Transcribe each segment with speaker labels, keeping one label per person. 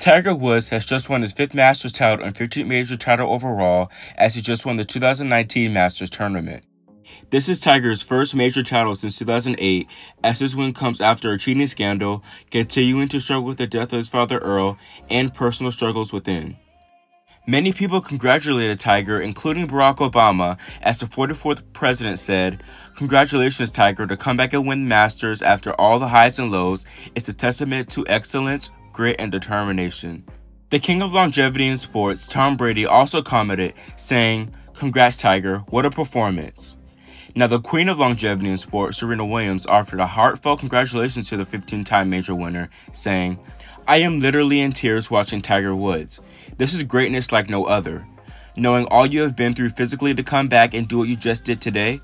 Speaker 1: Tiger Woods has just won his 5th Masters title and 15th major title overall, as he just won the 2019 Masters tournament. This is Tiger's first major title since 2008, as his win comes after a cheating scandal, continuing to struggle with the death of his father Earl, and personal struggles within. Many people congratulated Tiger, including Barack Obama, as the 44th president said, "Congratulations, Tiger, to come back and win the Masters after all the highs and lows is a testament to excellence, grit, and determination." The king of longevity in sports, Tom Brady, also commented, saying, "Congrats, Tiger, what a performance." Now, the queen of longevity in sports, Serena Williams, offered a heartfelt congratulations to the 15-time major winner, saying, "I am literally in tears watching Tiger Woods. This is greatness like no other. Knowing all you have been through physically to come back and do what you just did today?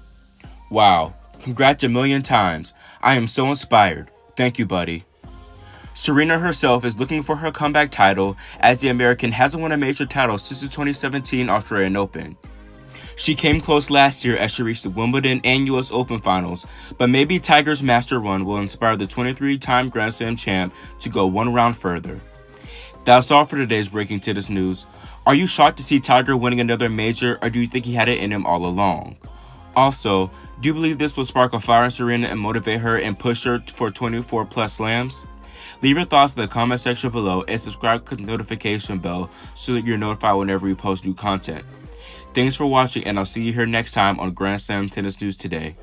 Speaker 1: Wow, congrats a million times. I am so inspired. Thank you, buddy." Serena herself is looking for her comeback title, as the American hasn't won a major title since the 2017 Australian Open. She came close last year as she reached the Wimbledon and US Open finals, but maybe Tiger's master run will inspire the 23-time Grand Slam champ to go one round further. That's all for today's breaking tennis news. Are you shocked to see Tiger winning another major, or do you think he had it in him all along? Also, do you believe this will spark a fire in Serena and motivate her and push her for 24+ slams? Leave your thoughts in the comment section below and subscribe to the notification bell so that you're notified whenever we post new content. Thanks for watching, and I'll see you here next time on Grand Slam Tennis News Today.